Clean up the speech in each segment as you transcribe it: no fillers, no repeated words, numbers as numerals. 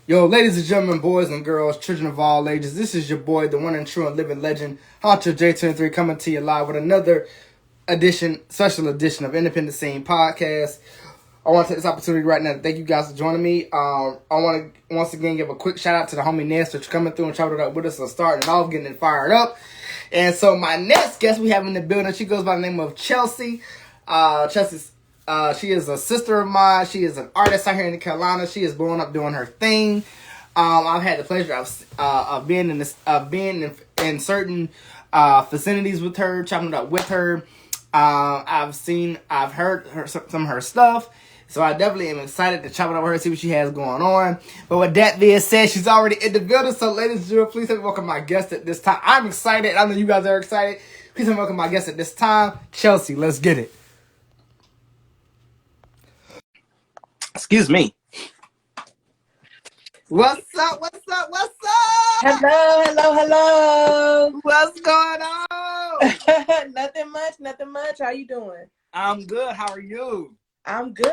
Yo, ladies and gentlemen, boys and girls, children of all ages, this is your boy, the one and true and living legend, Honcho J23, coming to you live with another special edition of Independent Scene Podcast. I want to take this opportunity right now to thank you guys for joining me. I want to once again give a quick shout out to the homie Ness for coming through and chopping it up with us and starting it off, getting it fired up. And so my next guest we have in the building, she goes by the name of Chelsea. She is a sister of mine. She is an artist out here in the Carolina. She is blowing up doing her thing. I've had the pleasure of being in certain vicinities with her, chopping it up with her. I've heard some of her stuff. So I definitely am excited to chop it up with her, see what she has going on. But with that being said, she's already in the building. So ladies and gentlemen, please help me welcome my guest at this time. I'm excited. I know you guys are excited. Please help me welcome my guest at this time, Chelsea. Let's get it. Excuse me. What's up? What's up? What's up? Hello, hello, hello. What's going on? Nothing much, nothing much. How you doing? I'm good. How are you? I'm good.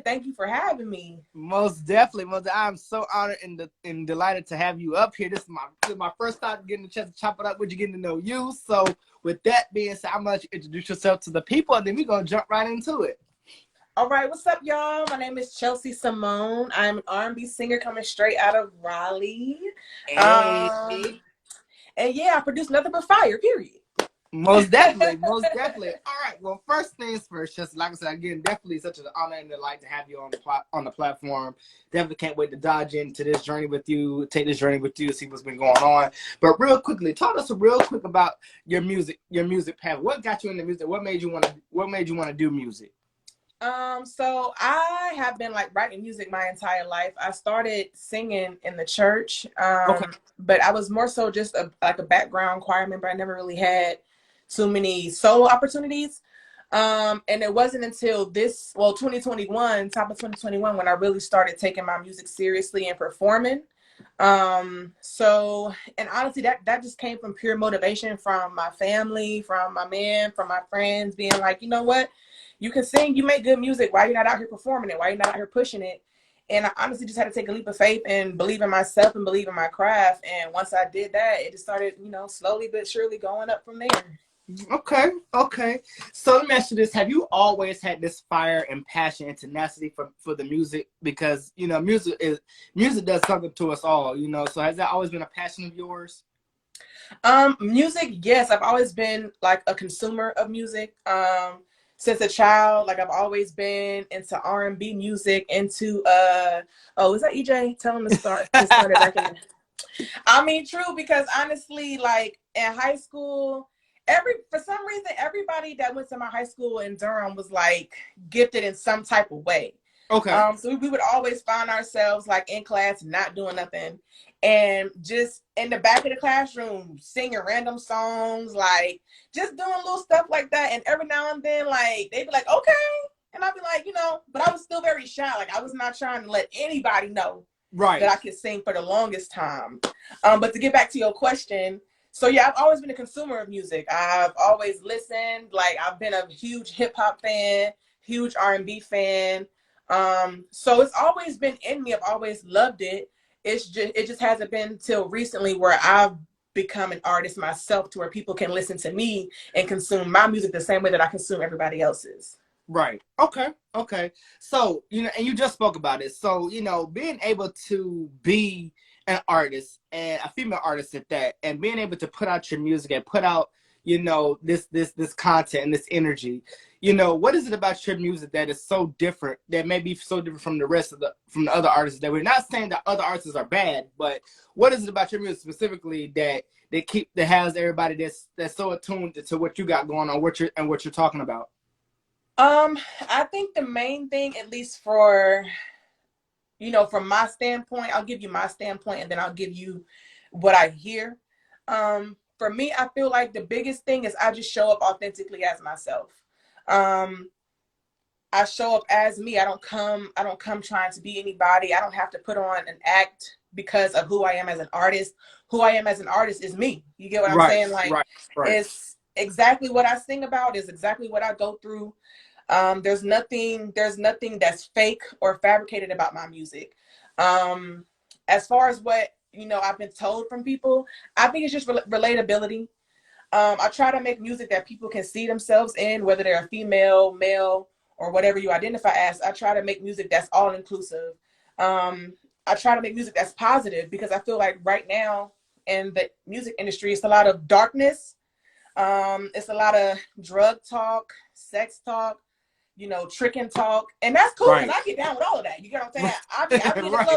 Thank you for having me. Most definitely. I'm so honored and delighted to have you up here. This is my first time getting a chance to chop it up with you, getting to know you. So with that being said, I'm going to let you introduce yourself to the people, and then we're going to jump right into it. All right, what's up, y'all? My name is Chelsea Simone. I'm an R&B singer coming straight out of Raleigh. Hey. And yeah, I produce nothing but fire, period. Most definitely. All right. Well, first things first, just like I said, again, definitely such an honor and delight to have you on the platform. Definitely can't wait to dodge into this journey with you, take this journey with you, see what's been going on. But real quickly, talk to us real quick about your music path. What got you into music? What made you want to do music? So I have been like writing music my entire life. I started singing in the church, Okay. but I was more so just a background choir member. I never really had too many solo opportunities. And it wasn't until 2021, top of 2021, when I really started taking my music seriously and performing. So, and honestly, that just came from pure motivation from my family, from my man, from my friends being like, you know what? You can sing, you make good music. Why are you not out here performing it? Why are you not out here pushing it? And I honestly just had to take a leap of faith and believe in myself and believe in my craft. And once I did that, it just started, slowly but surely going up from there. Okay. So let me ask you this. Have you always had this fire and passion and tenacity for the music? Because, music does something to us all, So has that always been a passion of yours? Music, yes. I've always been like a consumer of music. Since a child, like I've always been into R&B music, into is that EJ? Tell him to start it back in. I mean, true, because honestly, like in high school, for some reason, everybody that went to my high school in Durham was like gifted in some type of way. Okay. So we would always find ourselves like in class, not doing nothing, and just in the back of the classroom singing random songs, like just doing little stuff like that. And every now and then, like they'd be like, "Okay," and I'd be like, but I was still very shy. Like I was not trying to let anybody know that I could sing for the longest time. But to get back to your question. So yeah, I've always been a consumer of music. I've always listened. Like I've been a huge hip hop fan, huge R&B fan. So it's always been in me. I've always loved it. It just hasn't been till recently where I've become an artist myself, to where people can listen to me and consume my music the same way that I consume everybody else's. Right. Okay. So, and you just spoke about it. So, being able to be an artist, and a female artist at that, and being able to put out your music and put out, this content and this energy, what is it about your music that is so different, that may be so different from the other artists? That we're not saying that other artists are bad, but what is it about your music specifically that has everybody that's so attuned to what you got going on, what you're talking about? I think the main thing, at least for, from my standpoint, I'll give you my standpoint and then I'll give you what I hear. For me, I feel like the biggest thing is I just show up authentically as myself. I show up as me. I don't come trying to be anybody. I don't have to put on an act because of who I am as an artist. Who I am as an artist is me. You get what I'm saying? Like, right. It's exactly what I sing about, is exactly what I go through. There's nothing that's fake or fabricated about my music. As far as what I've been told from people, I think it's just relatability. I try to make music that people can see themselves in, whether they're a female, male, or whatever you identify as. I try to make music that's all inclusive. I try to make music that's positive, because I feel like right now in the music industry, it's a lot of darkness. It's a lot of drug talk, sex talk, tricking talk, and that's cool because Right. I get down with all of that. You get what I'm saying? I be in the Right.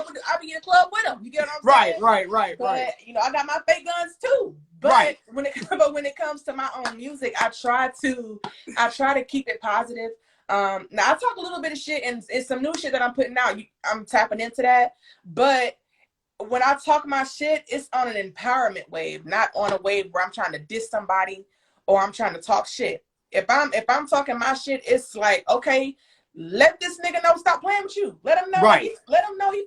club with them. You get what I'm Right. saying? Right. Right. Right. But I got my fake guns too. Right. But when it comes to my own music, I try to keep it positive. Now I talk a little bit of shit, and it's some new shit that I'm putting out. I'm tapping into that, but when I talk my shit, it's on an empowerment wave, not on a wave where I'm trying to diss somebody or I'm trying to talk shit. If I'm talking my shit, it's like, okay, let this nigga know, stop playing with you. Let him know Right. he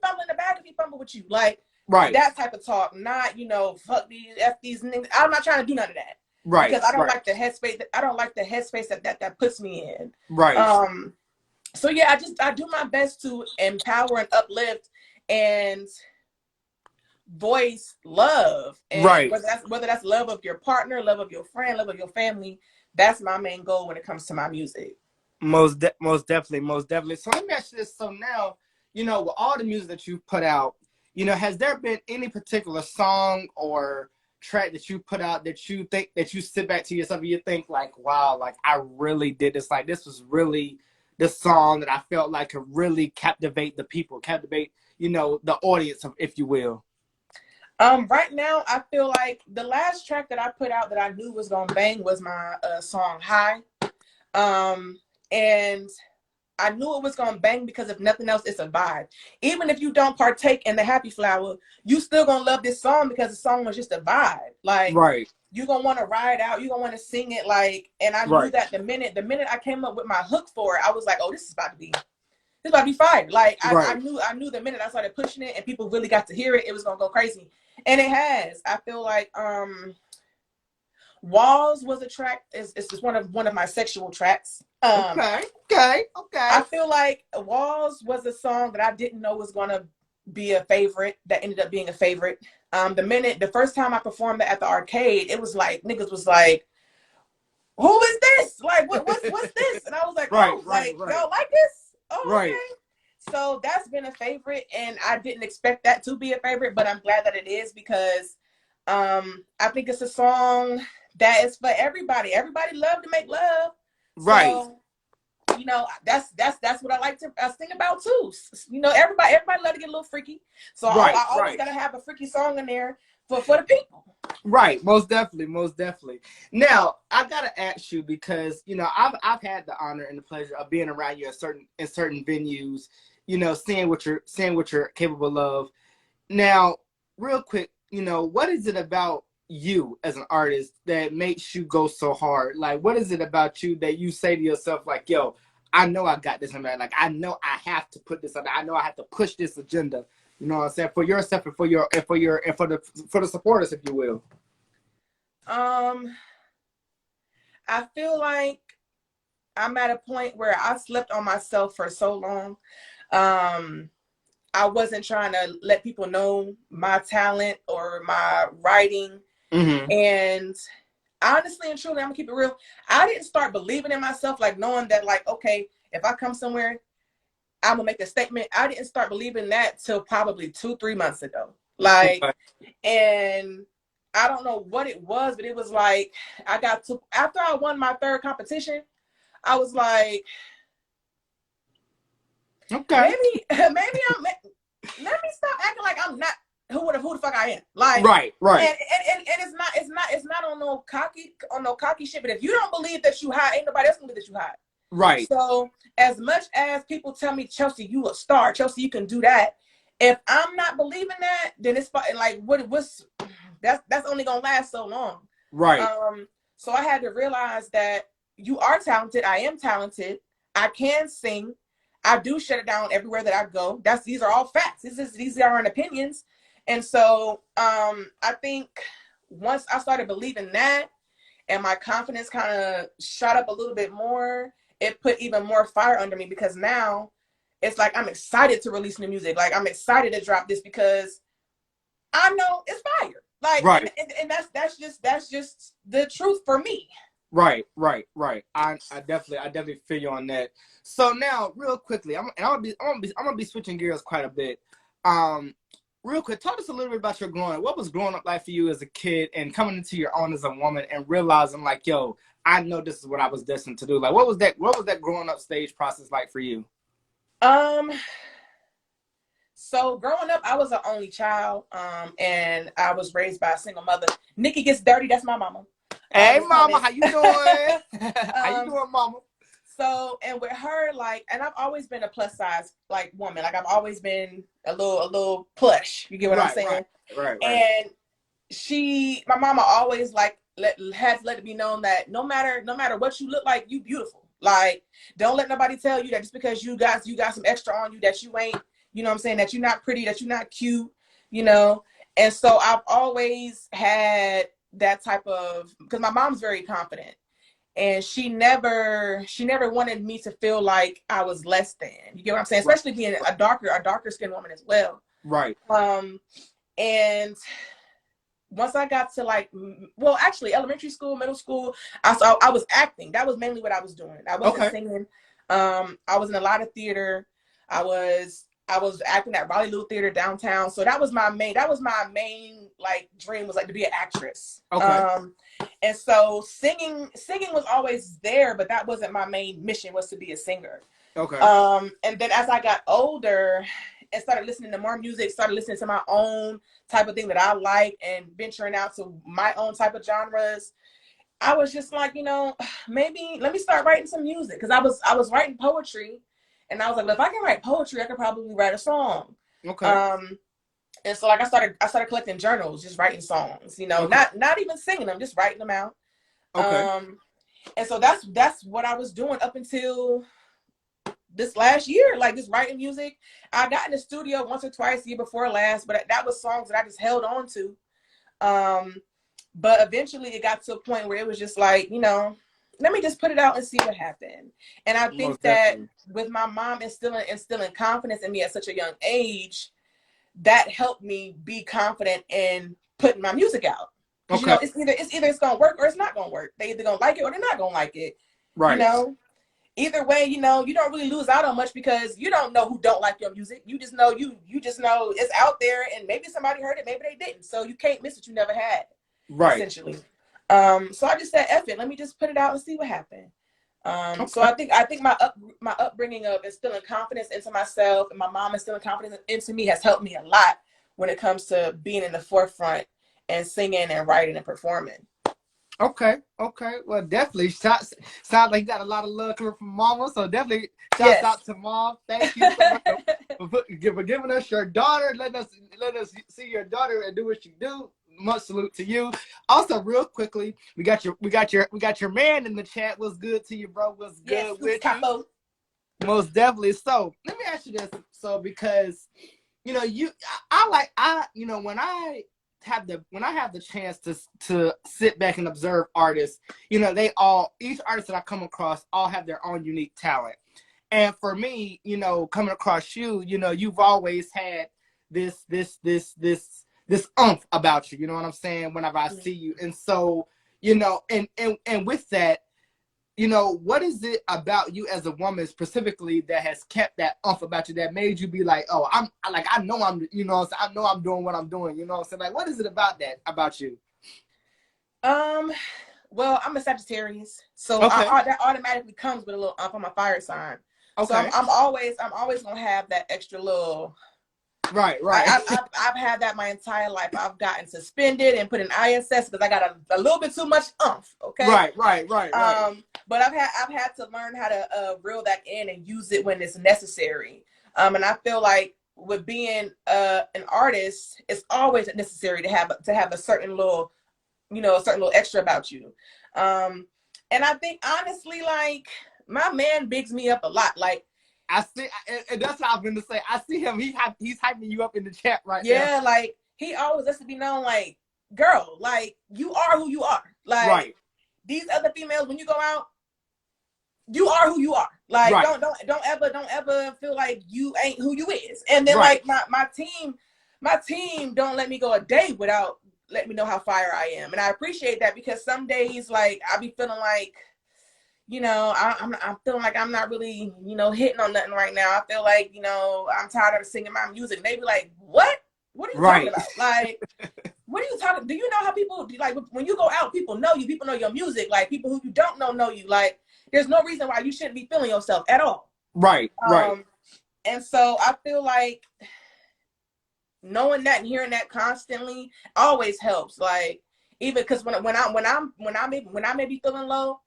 fumble in the back if he fumble with you. Like Right. that type of talk, not, fuck these F these niggas. I'm not trying to do none of that. Right. Because I don't Right. like the headspace. I don't like the headspace that puts me in. Right. So yeah, I do my best to empower and uplift and voice love, and Right. whether that's love of your partner, love of your friend, love of your family. That's my main goal when it comes to my music. Most definitely, most definitely. So let me ask you this. So now, with all the music that you've put out, has there been any particular song or track that you put out that you think that you sit back to yourself and you think like, wow, like I really did this. Like this was really the song that I felt like could really captivate the people, captivate, the audience, if you will. Right now, I feel like the last track that I put out that I knew was gonna bang was my song "High," and I knew it was gonna bang because if nothing else, it's a vibe. Even if you don't partake in the Happy Flower, you still gonna love this song because the song was just a vibe. Like Right. you gonna want to ride out, you gonna want to sing it. Like, and I knew Right. that the minute I came up with my hook for it, I was like, oh, this is about to be fire. Like I Right. knew the minute I started pushing it and people really got to hear it, it was gonna go crazy. And it has. I feel like Walls was a track, is one of my sexual tracks. Okay. Okay. I Okay. feel like Walls was a song that I didn't know was gonna be a favorite that ended up being a favorite. The first time I performed that at the arcade, it was like niggas was like, who is this? Like what's this? And I was like, Right. oh, Right. like Right. y'all like this? Oh, Right. okay. So that's been a favorite, and I didn't expect that to be a favorite, but I'm glad that it is because I think it's a song that is for everybody. Everybody love to make love. Right. So, that's what I like to sing about too. Everybody love to get a little freaky. So Right. I always Right. gotta have a freaky song in there for the people. Right, most definitely, most definitely. Now, I gotta ask you because I've had the honor and the pleasure of being around you in certain venues, seeing what you're capable of. Now, real quick, what is it about you as an artist that makes you go so hard? Like, what is it about you that you say to yourself, like, yo, I know I got this in there. Like, I know I have to put this on there. I know I have to push this agenda. You know what I'm saying? For yourself and for the supporters, if you will. Um, I feel like I'm at a point where I slept on myself for so long. Um, I wasn't trying to let people know my talent or my writing. Mm-hmm. And honestly and truly, I'm gonna keep it real. I didn't start believing in myself, like knowing that, like, okay, if I come somewhere, I'm gonna make a statement. I didn't start believing that till probably 2-3 months ago. Like, Okay. and I don't know what it was, but it was like I got to after I won my third competition, I was like, Okay. maybe let me stop acting like I'm not who the fuck I am. Like, Right. Right. and it's not on no cocky shit. But if you don't believe that you high, ain't nobody else gonna believe that you high. Right. So as much as people tell me, Chelsea, you a star, Chelsea, you can do that. If I'm not believing that, then it's like what's that's only gonna last so long. Right. So I had to realize that you are talented. I am talented. I can sing. I do shut it down everywhere that I go. These are all facts. These aren't opinions. And so I think once I started believing that and my confidence kind of shot up a little bit more it put even more fire under me, because now it's like I'm excited to release new music. Like I'm excited to drop this because I know it's fire. Like, Right. and that's just the truth for me. Right, right, right. I definitely feel you on that. So now, real quickly, I'm gonna be switching gears quite a bit. Um, Real quick, talk us a little bit about your growing up. What was growing up like for you as a kid, and coming into your own as a woman, and realizing like, yo, I know this is what I was destined to do. Like, what was that? What was that growing up stage process like for you? Um, so growing up, I was an only child, and I was raised by a single mother. Nikki gets dirty. That's my mama. Hey, Let's call mama, it. how you doing? How you um, doing, mama? so and with her, like, and I've always been a plus size like woman. Like I've always been a little plush. You get what I'm Right, right, saying? right, right, And my mama always like had to let it be known that no matter what you look like, you beautiful. Like, don't let nobody tell you that just because you got some extra on you that you ain't, you know what I'm saying, that you're not pretty, that you're not cute, you know. And so I've always had that type of, because my mom's very confident, and she never wanted me to feel like I was less than. You get what I'm saying? right, Especially being a darker skinned woman as well. right. And once I got to like, well, actually, elementary school, middle school, I was acting. That was mainly what I was doing. I wasn't Okay, singing. I was in a lot of theater. I was acting at Raleigh Little Theater downtown. So that was my main like dream, was like to be an actress. okay, And so singing was always there, but that wasn't my main mission, was to be a singer. okay, And then as I got older and started listening to more music, started listening to my own type of thing that I like, and venturing out to my own type of genres, I was just like, maybe let me start writing some music, because I was writing poetry, and I was like, well, if I can write poetry, I could probably write a song. okay, Um, and so like I started collecting journals, just writing songs, okay, not even singing them, just writing them out. okay. Um, and so that's what I was doing up until this last year, like just writing music. I got in the studio once or twice the year before last, but that was songs that I just held on to. Um, but eventually it got to a point where it was just like, let me just put it out and see what happened. And I think Most that definitely. with my mom instilling confidence in me at such a young age, that helped me be confident in putting my music out. Because Okay. it's either it's gonna work or it's not gonna work. They either gonna like it or they're not gonna like it. You Right. know, either way, you don't really lose out on much, because you don't know who don't like your music. You just know you just know it's out there, and maybe somebody heard it, maybe they didn't. So you can't miss what you never had, Right. essentially. So I just said, F it, let me just put it out and see what happened. So Okay. I think my upbringing of instilling confidence into myself, and my mom instilling confidence into me, has helped me a lot when it comes to being in the forefront and singing and writing and performing. Okay. Okay. Well, definitely. Sounds like you got a lot of love coming from Mama. So definitely, shouts Yes. out to Mom. Thank you so much for giving us your daughter. Let us see your daughter and do what you do. Much salute to you. Also, real quickly, we got your man in the chat. What's good to you, bro? What's Yes, good Scoops with you? Capo. Most definitely. So let me ask you this. So because I like when I have the chance to sit back and observe artists, each artist that I come across all have their own unique talent. And for me, coming across you, you've always had this umph about you, you know what I'm saying, whenever I see you. And so, and with that, what is it about you as a woman specifically that has kept that umph about you, that made you be like, oh, I know I know I'm doing what I'm doing, you know what I'm saying? Like, what is it about that about you? Um, well, I'm a Sagittarius, so Okay. that automatically comes with a little up on my fire sign. So I'm, Okay. I'm always gonna have that extra little. Right, right. I've had that my entire life. I've gotten suspended and put in ISS because I got a little bit too much umph. Okay. Right, right, right, right. But I've had to learn how to reel that in and use it when it's necessary. And I feel like with being an artist, it's always necessary to have a certain little, a certain little extra about you. Um, and I think honestly, like, my man bigs me up a lot. Like, I see, and that's what I was going to say. I see him. He's hyping you up in the chat right now. yeah, like, he always lets it be known, like, girl, like, you are who you are. Like, Right. these other females, when you go out, you are who you are. Like Right. don't ever feel like you ain't who you is. And then Right. like my team don't let me go a day without letting me know how fire I am. And I appreciate that because some days like I be feeling like, I'm feeling like I'm not really, hitting on nothing right now. I feel like, I'm tired of singing my music. And they be like, what? What are you talking Right. about? Like, what are you talking? Do you know how people like when you go out, people know you, people know your music. Like people who you don't know you. Like, there's no reason why you shouldn't be feeling yourself at all. Right. Right. Um, and so I feel like knowing that and hearing that constantly always helps. Like even because when I may be feeling low,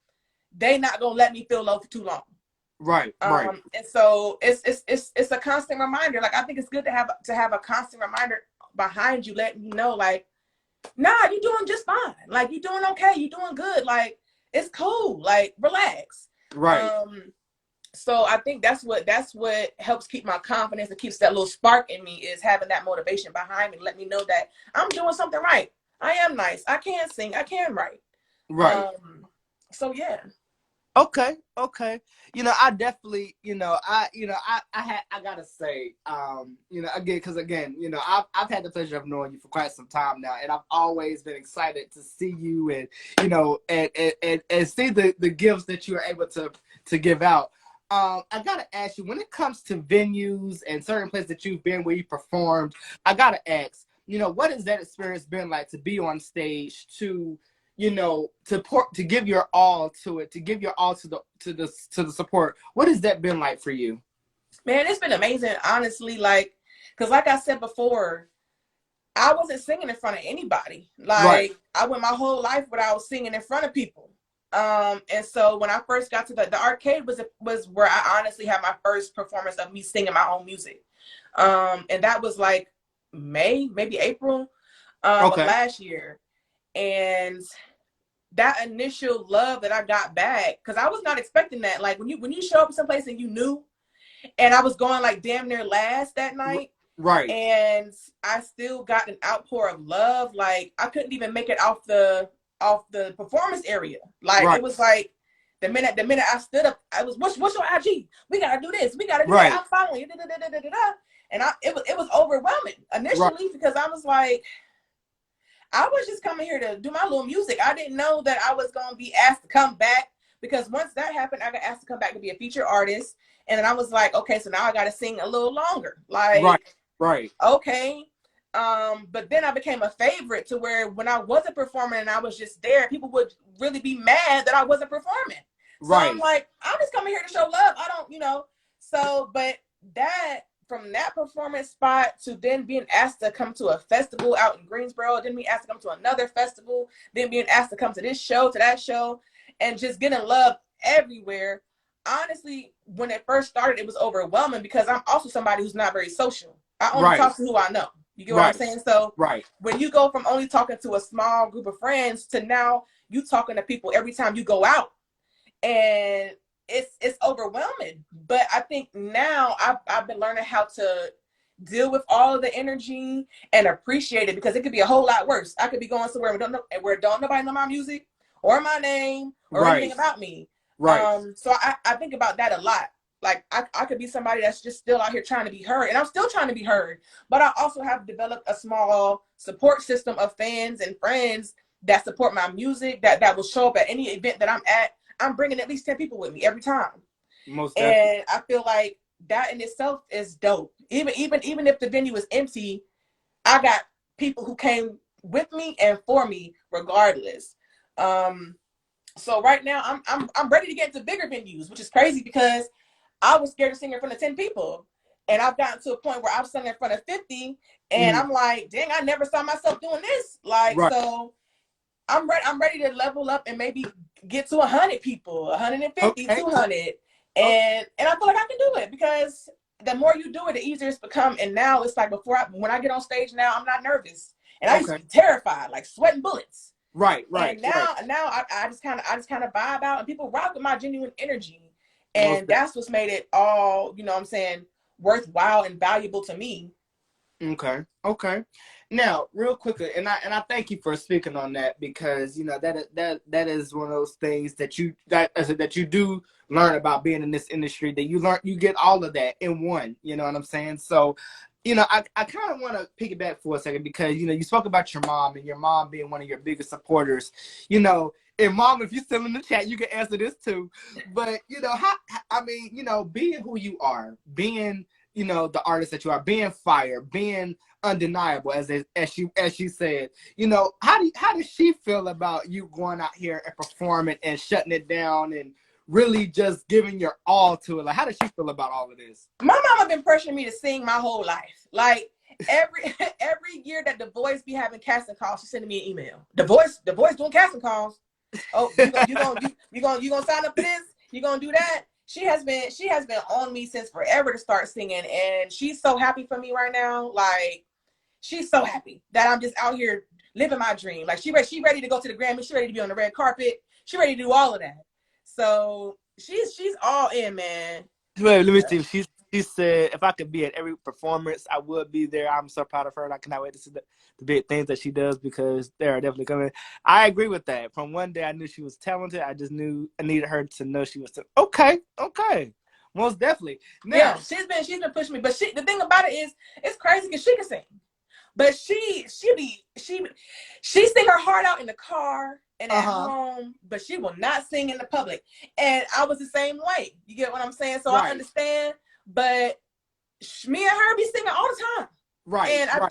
they not gonna let me feel low for too long. Right. Right. And so it's a constant reminder. Like I think it's good to have a constant reminder behind you, letting you know, like, nah, you're doing just fine. Like you're doing okay. You're doing good. Like it's cool. Like relax. Right. So I think that's what helps keep my confidence and keeps that little spark in me is having that motivation behind me. Let me know that I'm doing something right. I am nice. I can sing. I can write. Right. So yeah. Okay, okay. I definitely, I gotta say, again, because again, I've had the pleasure of knowing you for quite some time now, and I've always been excited to see you and, and see the gifts that you are able to give out. I gotta ask you, when it comes to venues and certain places that you've been where you performed, I gotta ask, what has that experience been like to be on stage to give your all to it, to give your all to the support? What has that been like for you? Man, it's been amazing, honestly. Like, because like I said before, I wasn't singing in front of anybody. Right. Like, I went my whole life without singing in front of people. And so when I first got to the arcade was where I honestly had my first performance of me singing my own music. And that was like May, maybe April, of Okay. last year. And that initial love that I got back, because I was not expecting that. Like when you show up someplace and you knew, and I was going like damn near last that night, Right. and I still got an outpour of love. Like I couldn't even make it off the performance area. Like Right. it was like the minute I stood up, I was what's your IG? We gotta do this. We gotta do that. Right. I'm following you. And it was overwhelming Right. initially because I was like, I was just coming here to do my little music. I didn't know that I was going to be asked to come back, because once that happened, I got asked to come back to be a featured artist. And then I was like, okay, so now I got to sing a little longer. Right. Like, Right. okay. But then I became a favorite to where when I wasn't performing and I was just there, people would really be mad that I wasn't performing. So I'm Right. like, I'm just coming here to show love. I don't. So, but that from that performance spot to then being asked to come to a festival out in Greensboro, then being asked to come to another festival, then being asked to come to this show, to that show, and just getting love everywhere. Honestly, when it first started, it was overwhelming because I'm also somebody who's not very social. I only Right. talk to who I know. You get what I'm Right. saying? So Right. when you go from only talking to a small group of friends to now you talking to people every time you go out, and it's overwhelming. But I think now I've been learning how to deal with all of the energy and appreciate it, because it could be a whole lot worse. I could be going somewhere where don't nobody know my music or my name or anything Right. about me. Right. So I think about that a lot. Like I could be somebody that's just still out here trying to be heard, and I'm still trying to be heard, but I also have developed a small support system of fans and friends that support my music, that will show up at any event that I'm at. I'm bringing at least 10 people with me every time. Most definitely. And I feel like that in itself is dope. Even if the venue is empty, I got people who came with me and for me regardless. So right now I'm ready to get into bigger venues, which is crazy because I was scared to sing in front of 10 people. And I've gotten to a point where I've sung in front of 50, and Mm. I'm like, dang, I never saw myself doing this. Like, Right. so I'm ready to level up and maybe get to 100 people, 150, Okay. 200. Okay. And I feel like I can do it because the more you do it, the easier it's become. And now it's like when I get on stage now, I'm not nervous. And I used to Okay. be terrified, like sweating bullets. Right. And Right. Right. now I just kind of vibe out, and people rock with my genuine energy. Most And that's what's made it all, you know what I'm saying, worthwhile and valuable to me. Okay. Okay. Now, real quickly, and I thank you for speaking on that because you know that is one of those things that that you do learn about being in this industry, that you get all of that in one. You know what I'm saying? So, you know, I kind of want to piggyback for a second because you know you spoke about your mom and your mom being one of your biggest supporters. You know, and mom, if you're still in the chat, you can answer this too. But you know, I mean, you know, being who you are, being you know the artist that you are, being fire, being undeniable, as she said. You know, how does she feel about you going out here and performing and shutting it down and really just giving your all to it? Like, how does she feel about all of this? My mama been pressuring me to sing my whole life. Like every year that the Voice be having casting calls, she's sending me an email. The Voice doing casting calls. Oh, you gonna sign up for this? You gonna do that? She has been on me since forever to start singing, and she's so happy for me right now. Like she's so happy that I'm just out here living my dream. Like she ready to go to the Grammy. She ready to be on the red carpet. She ready to do all of that. So she's all in, man. Wait, let me see. She said if I could be at every performance, I would be there. I'm so proud of her, and I cannot wait to see the big things that she does because they are definitely coming. I agree with that. From one day, I knew she was talented. I just knew I needed her to know she was okay. Okay, most definitely. Yeah, Now, she's been pushing me. But the thing about it is, it's crazy because she can sing. But she sing her heart out in the car and at uh-huh, home, but she will not sing in the public. And I was the same way. You get what I'm saying? So I right, understand. But me and her be singing all the time. right, And I right,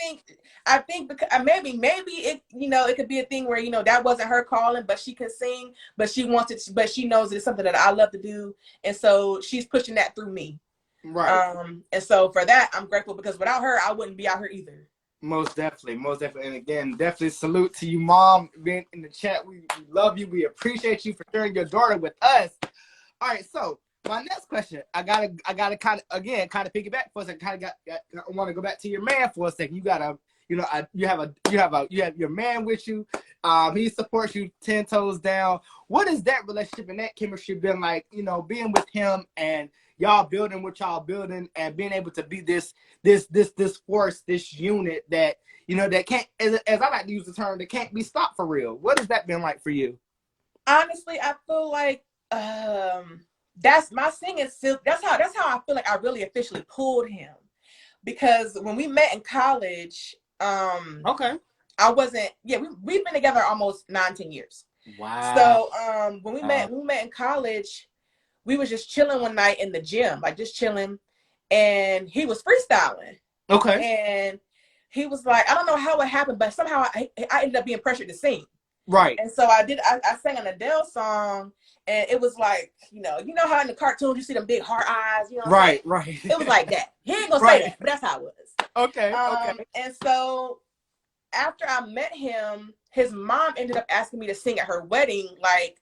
think because maybe it it could be a thing where that wasn't her calling, but she can sing, but she knows it's something that I love to do, and so she's pushing that through me. right. And so for that, I'm grateful because without her, I wouldn't be out here either. Most definitely, most definitely. And again, definitely salute to you, mom, being in the chat. We love you. We appreciate you for sharing your daughter with us. All right, so my next question, I gotta kind of piggyback for a second. I want to go back to your man for a second. You gotta, you know, you have your man with you. He supports you 10 toes down. What is that relationship and that chemistry been like? You know, being with him and y'all building what y'all building and being able to be this force, this unit that that can't, as I like to use the term, that can't be stopped for real. What has that been like for you? Honestly, I feel like that's my singing silk. That's how I feel like I really officially pulled him because when we met in college, Okay. I wasn't. Yeah, we've been together almost 9-10 years. Wow. So when we met in college, we was just chilling one night in the gym, like just chilling, and he was freestyling, Okay. and he was like, I don't know how it happened, but somehow I ended up being pressured to sing. Right. And so I sang an Adele song, and it was like, you know how in the cartoons you see them big heart eyes, you know what I'm saying? Right. Right. It was like that. He ain't gonna say Right. that, but that's how it was. Okay. Okay. And so after I met him, his mom ended up asking me to sing at her wedding like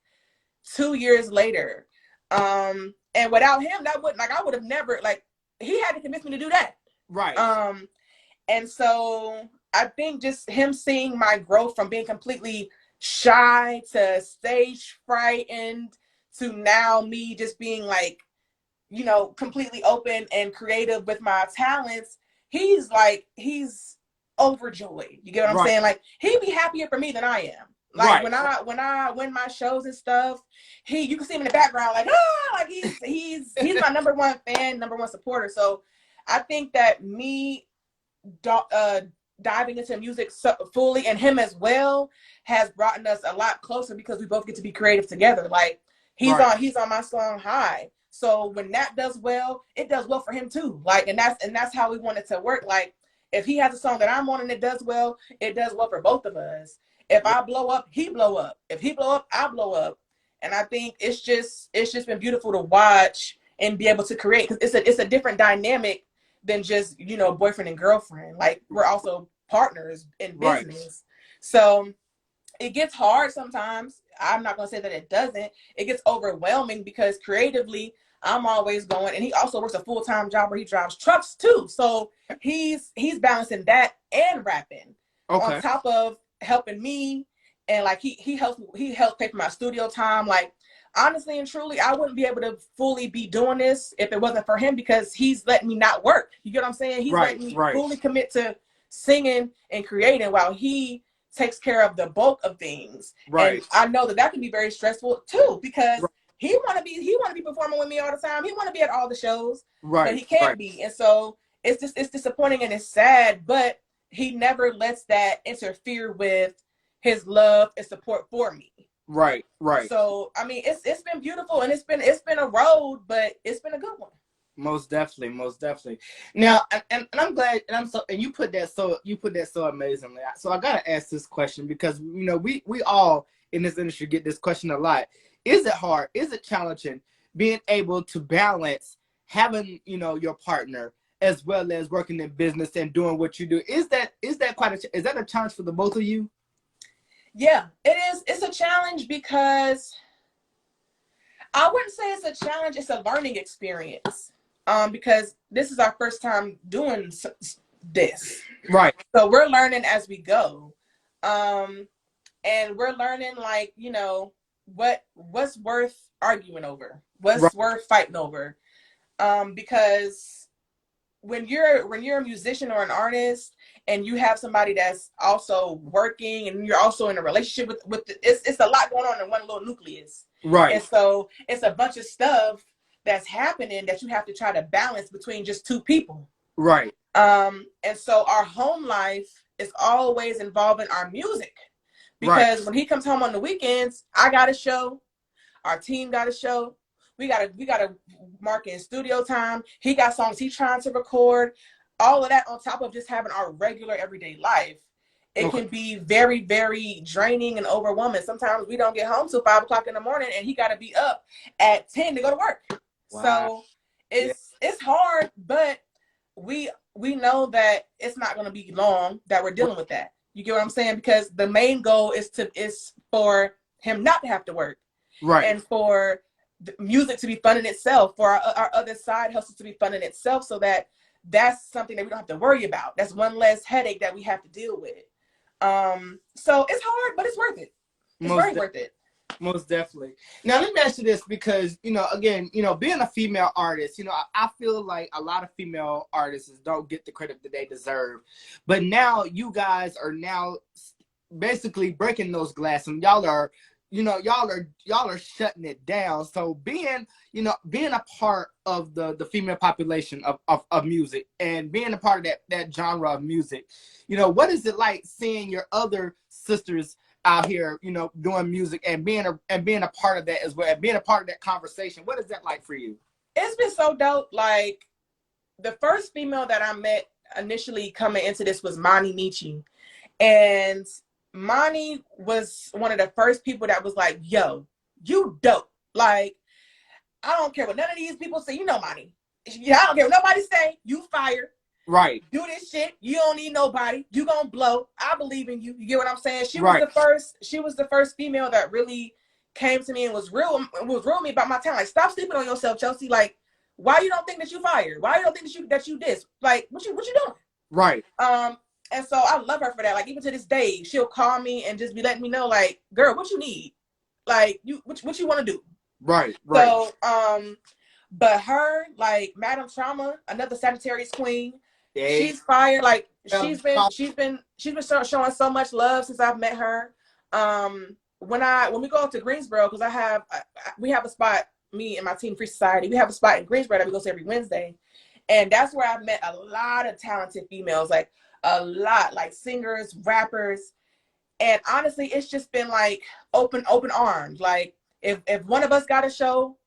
2 years later. And without him, that would I would have never he had to convince me to do that. Right. And so I think just him seeing my growth from being completely shy to stage frightened to now me just being like, completely open and creative with my talents, he's overjoyed. You get what I'm Right. saying? Like he'd be happier for me than I am. Like Right. when I win my shows and stuff, you can see him in the background like he's my number one fan, number one supporter. So I think that me diving into music fully and him as well has brought us a lot closer because we both get to be creative together. Like Right. he's on my song High. So when that does well, it does well for him too. Like and that's how we want it to work. Like if he has a song that I'm on and it does well for both of us. If I blow up, he blow up. If he blow up, I blow up. And I think it's just been beautiful to watch and be able to create because it's a different dynamic than just boyfriend and girlfriend. Like we're also partners in Right. business. So it gets hard sometimes. I'm not going to say that it doesn't. It gets overwhelming because creatively I'm always going, and he also works a full-time job where he drives trucks too. So he's balancing that and rapping on Okay. top of helping me. And like he helps pay for my studio time. Like honestly and truly, I wouldn't be able to fully be doing this if it wasn't for him, because he's letting me not work. You get what I'm saying? He's Right, letting me right, fully commit to singing and creating while he takes care of the bulk of things. And right, I know that that can be very stressful too, because right, he want to be performing with me all the time. He want to be at all the shows, but right, he right, can't be. And so it's disappointing and it's sad, but he never lets that interfere with his love and support for me. right, right. So I mean, it's been beautiful, and it's been a road, but it's been a good one. Most definitely, most definitely. Now, and I'm glad, and I'm so, and you put that so amazingly. So I gotta ask this question because we all in this industry get this question a lot. Is it hard? Is it challenging being able to balance having your partner as well as working in business and doing what you do? Is that is that a challenge for the both of you? Yeah, it is. It's a challenge because I wouldn't say it's a challenge. It's a learning experience. Because this is our first time doing this, Right, so we're learning as we go. Um, and we're learning, like, what's worth arguing over, right, what's worth fighting over. Because when you're a musician or an artist, and you have somebody that's also working, and you're also in a relationship it's a lot going on in one little nucleus. right, And so it's a bunch of stuff that's happening that you have to try to balance between just two people. right, And so our home life is always involving our music, right. because when he comes home on the weekends, I got a show, our team got a show. We gotta mark in studio time. He got songs he's trying to record. All of that on top of just having our regular everyday life. It Okay. can be very, very draining and overwhelming. Sometimes we don't get home till 5 o'clock in the morning, and he got to be up at 10 to go to work. Wow. So Yeah. it's hard, but we know that it's not going to be long that we're dealing with that. You get what I'm saying? Because the main goal is for him not to have to work, Right. and for the music to be fun in itself, for our other side hustles to be fun in itself, so that that's something that we don't have to worry about. That's one less headache that we have to deal with. So it's hard, but it's worth it. It's Most very de- worth it. most definitely. Now let me ask you this because again being a female artist, I feel like a lot of female artists don't get the credit that they deserve, but now you guys are now basically breaking those glass, and y'all are shutting it down. So being a part of the female population of music and being a part of that genre of music, what is it like seeing your other sisters out here, doing music and being a part of that as well, and being a part of that conversation? What is that like for you? It's been so dope. Like, the first female that I met initially coming into this was Mani Michi. And Mani was one of the first people that was like, yo, you dope. Like, I don't care what none of these people say. Mani. Yeah, I don't care what nobody say. You fired. Right, Do this shit. You don't need nobody. You gonna blow. I believe in you. You get what I'm saying? She was right, the first. She was the first female that really came to me and was real to me about my talent. Like, stop sleeping on yourself, Chelsea. Like, why you don't think that you fired? Why you don't think that you this? Like, what you doing? right, And so I love her for that. Like, even to this day, she'll call me and just be letting me know, like, girl, what you need? Like, what you want to do? right, right. So, but her, like, Madam Trauma, another Sagittarius queen, They, she's fire. Like, yeah, she's been showing so much love since I've met her. When we go up to Greensboro, because we have a spot, me and my team, Free Society, we have a spot in Greensboro that we go to every Wednesday. And that's where I've met a lot of talented females, like a lot, like singers, rappers. And honestly, it's just been like open arms. Like, if one of us got a show,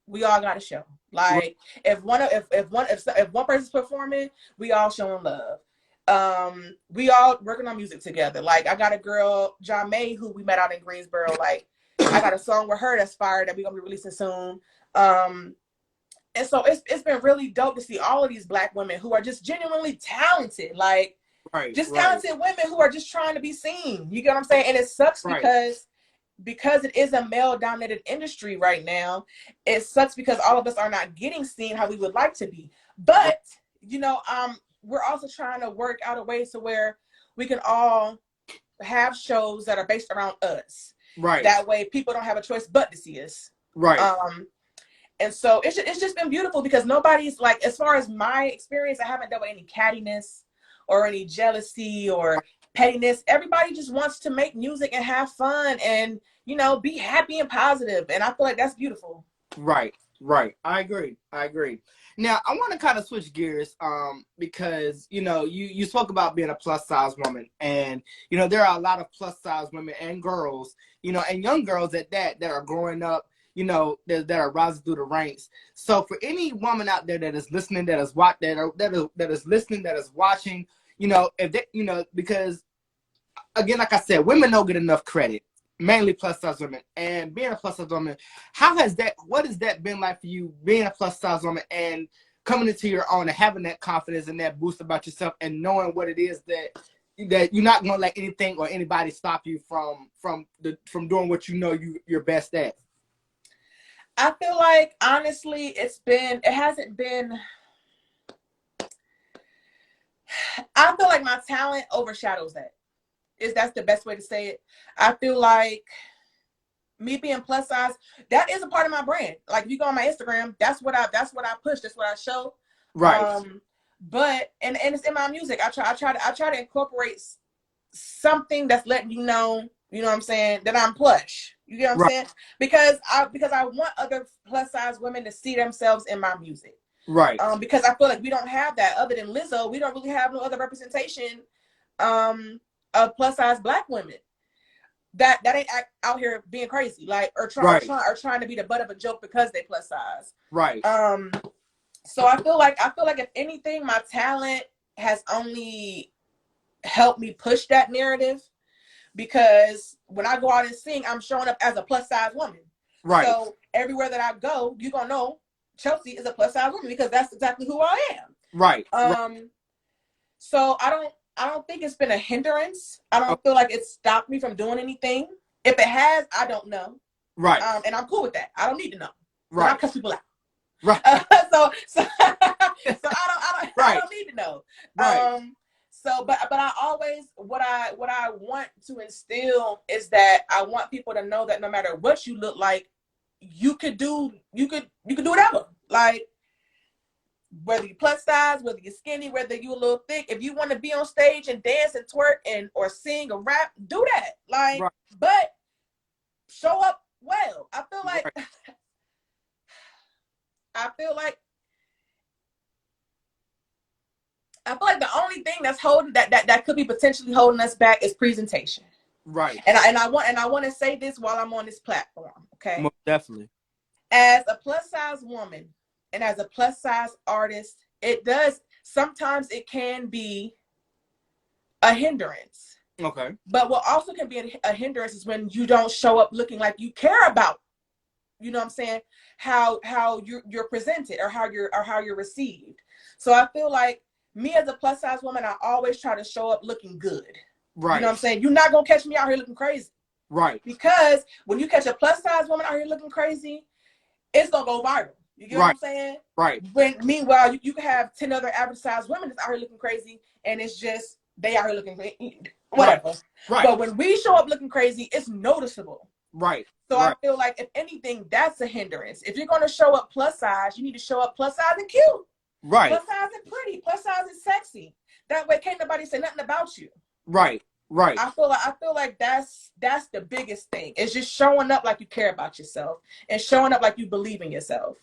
we all got a show. Like, if one person's performing, we all showing love. We all working on music together. Like, I got a girl, John May, who we met out in Greensboro. Like, I got a song with her that's fire that we're gonna be releasing soon. And so it's been really dope to see all of these Black women who are just genuinely talented. Like, right, just right, talented women who are just trying to be seen. You get what I'm saying? And it sucks right, because it is a male dominated industry right now. It sucks because all of us are not getting seen how we would like to be. right, But we're also trying to work out a way to where we can all have shows that are based around us. right. That way people don't have a choice but to see us. Right. Um, and so it's just been beautiful because nobody's like, as far as my experience, I haven't dealt with any cattiness or any jealousy or pettiness. Everybody just wants to make music and have fun and, you know, be happy and positive. And I feel like that's beautiful. Right, right. I agree. I agree. Now, I want to kind of switch gears, because you spoke about being a plus size woman, and there are a lot of plus size women and girls, and young girls at that are growing up, that are rising through the ranks. So, for any woman out there that is listening, that is listening, that is watching, if they, because again, like I said, women don't get enough credit, mainly plus size women. And being a plus size woman, what has that been like for you, being a plus size woman and coming into your own and having that confidence and that boost about yourself and knowing what it is that you're not going to let anything or anybody stop you from doing what you're best at? I feel like, honestly, it hasn't been, I feel like my talent overshadows that. That's the best way to say it. I feel like me being plus size, that is a part of my brand. Like, if you go on my Instagram, that's what I push, that's what I show. Right. But it's in my music. I try to incorporate something that's letting you know what I'm saying, that I'm plush. You get what I'm Right. saying? Because I want other plus size women to see themselves in my music. Right. Because I feel like we don't have that. Other than Lizzo, we don't really have no other representation of plus size Black women that ain't out here being crazy, like, or trying to be the butt of a joke because they plus size. Right. So I feel like if anything, my talent has only helped me push that narrative, because when I go out and sing, I'm showing up as a plus size woman. Right. So everywhere that I go, you're gonna know Chelsea is a plus size woman, because that's exactly who I am. Right. So I don't think it's been a hindrance. I don't feel like it's stopped me from doing anything. If it has, I don't know. Right. And I'm cool with that. I don't need to know. Right. I cuss people out. Right. So I don't need to know. Right. But I always, what I want to instill is that I want people to know that no matter what you look like, you could do whatever. Like, whether you're plus size, whether you're skinny, whether you're a little thick, if you want to be on stage and dance and twerk or sing or rap, do that. Like, right. But show up well. I feel like right. I feel like the only thing that's holding that could be potentially holding us back is presentation. Right. And I want to say this while I'm on this platform, okay? Most definitely. As a plus size woman and as a plus size artist, sometimes it can be a hindrance. Okay. But what also can be a hindrance is when you don't show up looking like you care about, you know what I'm saying, how you're presented or how you're received. So I feel like me as a plus size woman, I always try to show up looking good. Right. You know what I'm saying? You're not gonna catch me out here looking crazy. Right. Because when you catch a plus size woman out here looking crazy, it's gonna go viral. You get what I'm saying? Right. When meanwhile you can have 10 other average sized women that's out here looking crazy, and it's just they out here looking whatever. Right. But when we show up looking crazy, it's noticeable. Right. So I feel like, if anything, that's a hindrance. If you're gonna show up plus size, you need to show up plus size and cute. Right. Plus size and pretty. Plus size and sexy. That way, can't nobody say nothing about you. Right. Right. I feel like that's the biggest thing. It's just showing up like you care about yourself and showing up like you believe in yourself.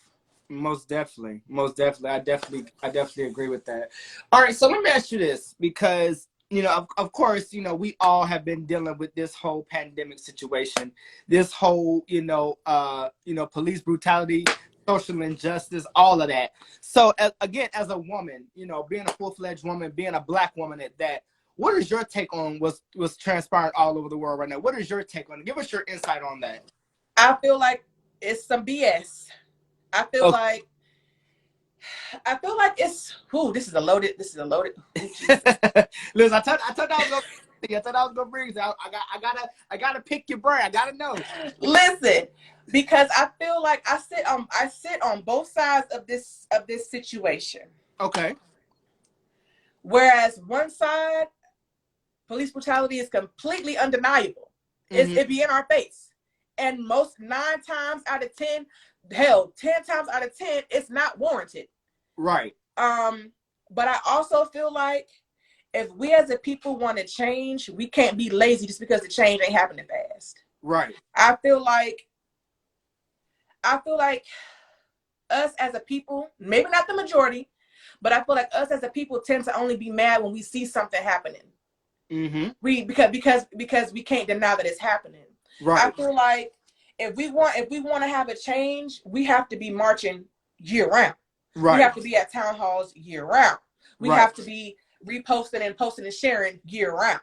Most definitely. I definitely agree with that. All right, so let me ask you this, because of course, we all have been dealing with this whole pandemic situation, this whole police brutality, social injustice, all of that. So again, as a woman, being a full-fledged woman, being a Black woman at that, what is your take on what's transpiring all over the world right now? What is your take on it? Give us your insight on that. I feel like it's some BS. I feel like it's this is a loaded. Listen, I thought I was gonna bring this. I gotta pick your brain. I gotta know. Listen, because I feel like I sit on both sides of this situation. Okay. Whereas one side, police brutality is completely undeniable. Mm-hmm. It be in our face. And most 9 times out of 10, hell, 10 times out of 10, it's not warranted. Right. But I also feel like if we as a people want to change, we can't be lazy just because the change ain't happening fast. Right. I feel like us as a people, maybe not the majority, but I feel like us as a people tend to only be mad when we see something happening. Because we can't deny that it's happening. Right. I feel like if we want to have a change, we have to be marching year round. Right. We have to be at town halls year round. We Right. have to be reposting and posting and sharing year round.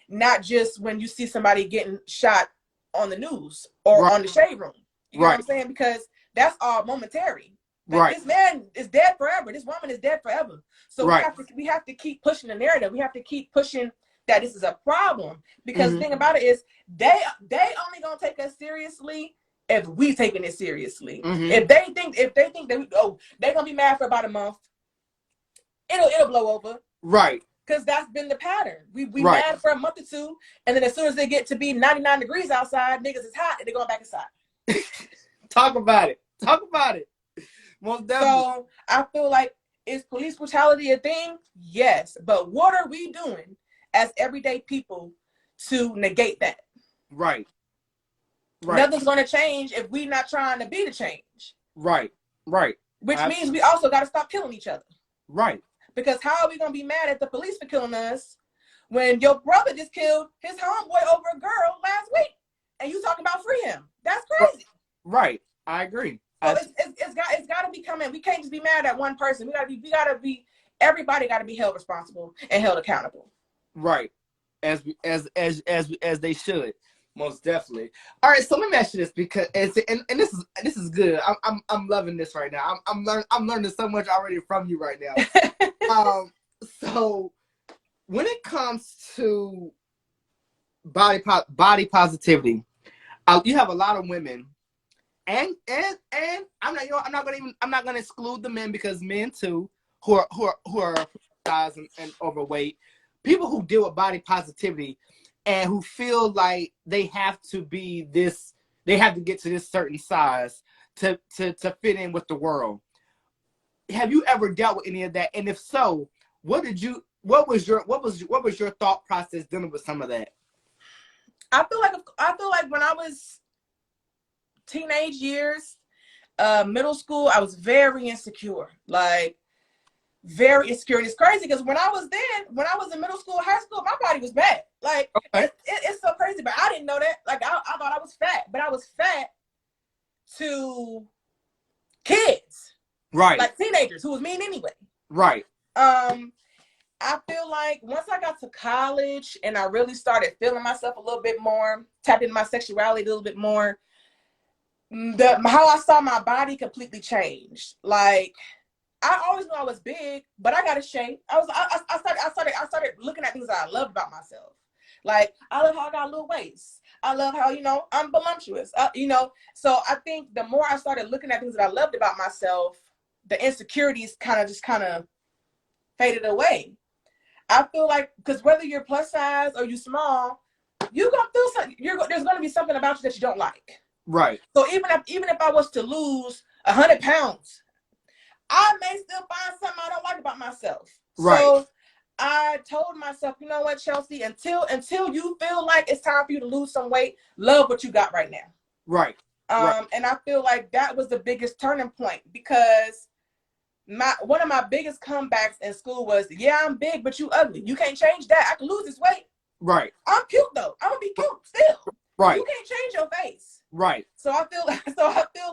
Not just when you see somebody getting shot on the news or Right. on the shade room. You know Right. what I'm saying? Because that's all momentary. Like, right. this man is dead forever. This woman is dead forever. So Right. we have to keep pushing the narrative. We have to keep pushing that this is a problem. Because the Mhm. thing about it is they only gonna take us seriously if we taking it seriously. Mhm. If they think that they're gonna be mad for about a month, it'll blow over. Right. Because that's been the pattern. We Right. mad for a month or two, and then as soon as they get to be 99 degrees outside, niggas is hot, and they're going back inside. Talk about it. Talk about it. Most definitely. So I feel like, is police brutality a thing? Yes. But what are we doing as everyday people to negate that? Right. Right. Nothing's going to change if we're not trying to be the change. Right. Right. Which means we also got to stop killing each other. Right. Because how are we going to be mad at the police for killing us when your brother just killed his homeboy over a girl last week, and you talking about free him? That's crazy. Right. I agree. So it's got to be coming. We can't just be mad at one person. Everybody got to be held responsible and held accountable. Right. As they should. Most definitely. All right, so let me ask you this, because and this is good. I'm loving this right now. I'm learning so much already from you right now. So when it comes to body positivity, you have a lot of women, and I'm not gonna exclude the men, because men too who are size and overweight, people who deal with body positivity and who feel like they have to get to this certain size to fit in with the world. Have you ever dealt with any of that? And if so, what was your thought process dealing with some of that? I feel like when I was teenage years, middle school, I was very insecure. Like, very insecure. And it's crazy because when I was in middle school, high school, my body was bad. Like, okay. It's so crazy, but I didn't know that. Like, I thought I was fat, but I was fat to kids, right? Like teenagers who was mean anyway, right? I feel like once I got to college and I really started feeling myself a little bit more, tapped into my sexuality a little bit more, how I saw my body completely changed. Like, I always knew I was big, but I got a shape. I started looking at things that I loved about myself. Like, I love how I got a little waist. I love how, I'm voluptuous. So I think the more I started looking at things that I loved about myself, the insecurities kind of faded away. I feel like, because whether you're plus size or you small, you're gonna feel something. There's gonna be something about you that you don't like. Right. So even if I was to lose 100 pounds, I may still find something I don't like about myself. Right. So I told myself, you know what, Chelsea, until you feel like it's time for you to lose some weight, love what you got right now. Right. And I feel like that was the biggest turning point, because one of my biggest comebacks in school was, yeah, I'm big, but you ugly. You can't change that. I can lose this weight. Right. I'm cute though. I'm gonna be cute still. Right. You can't change your face. Right. So I feel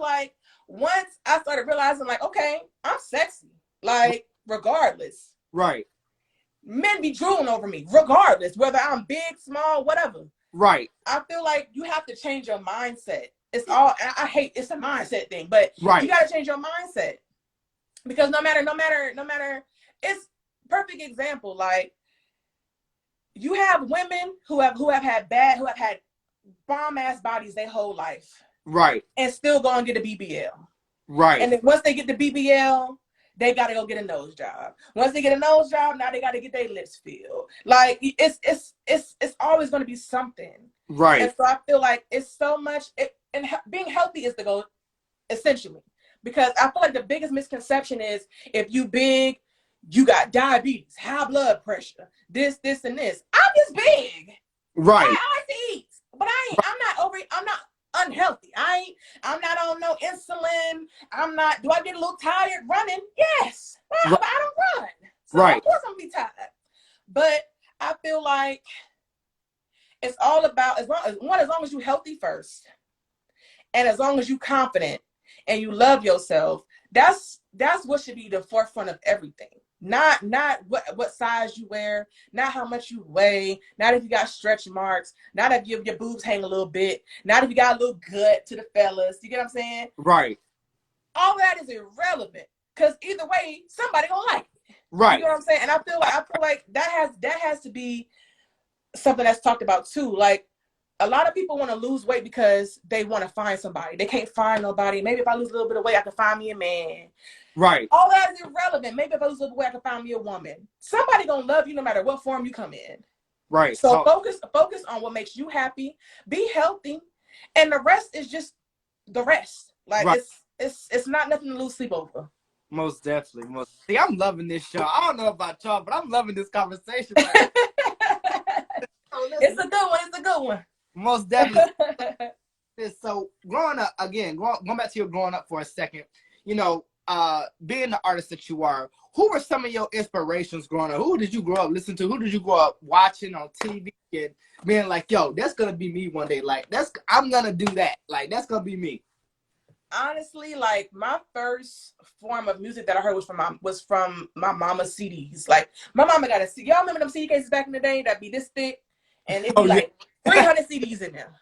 like once I started realizing, like, okay, I'm sexy, like, regardless. Right. Men be drooling over me, regardless, whether I'm big, small, whatever. Right. I feel like you have to change your mindset. It's a mindset thing, but right. You got to change your mindset, because no matter, it's perfect example. Like, you have women who have had bomb ass bodies their whole life. Right. And still go and get a BBL. Right. And then once they get the BBL, they gotta go get a nose job. Once they get a nose job, now they gotta get their lips filled. Like, it's always gonna be something. Right. And so I feel like it's so much, and being healthy is the goal, essentially. Because I feel like the biggest misconception is if you big, you got diabetes, high blood pressure, this, and this. I'm just big. Right. I like to eat, but I'm not unhealthy. I'm not on no insulin. Do I get a little tired running? Yes. Well, Right. but I don't run. So of Right. course I'm gonna be tired. But I feel like it's all about as long as you're healthy first, and as long as you're confident and you love yourself, that's what should be the forefront of everything. Not what size you wear, not how much you weigh, not if you got stretch marks, not if your boobs hang a little bit, not if you got a little gut to the fellas. You get what I'm saying? Right. All that is irrelevant because either way, somebody gonna like it. You Right. know what I'm saying? And I feel like that has to be something that's talked about too. Like a lot of people want to lose weight because they want to find somebody. They can't find nobody. Maybe if I lose a little bit of weight, I can find me a man. Right. All that is irrelevant. Maybe if I lose a little weight, I can find me a woman. Somebody gonna love you no matter what form you come in. Right. So So focus on what makes you happy. Be healthy, and the rest is just the rest. Like right. it's not nothing to lose sleep over. Most definitely. See, I'm loving this show. I don't know about y'all, but I'm loving this conversation. Like, so It's listen, a good one. It's a good one. most definitely. So growing up again, going back to your growing up for a second, being the artist that you are, who were some of your inspirations growing up? Who did you grow up listening to? Who did you grow up watching on TV and being like, yo, that's gonna be me one day. Like I'm gonna do that. Like that's gonna be me. Honestly, like my first form of music that I heard was from my mama's CDs. Like my mama got a CD. Y'all remember them CD cases back in the day that be this thick, and it'd Oh be yeah. like 300 CDs in there.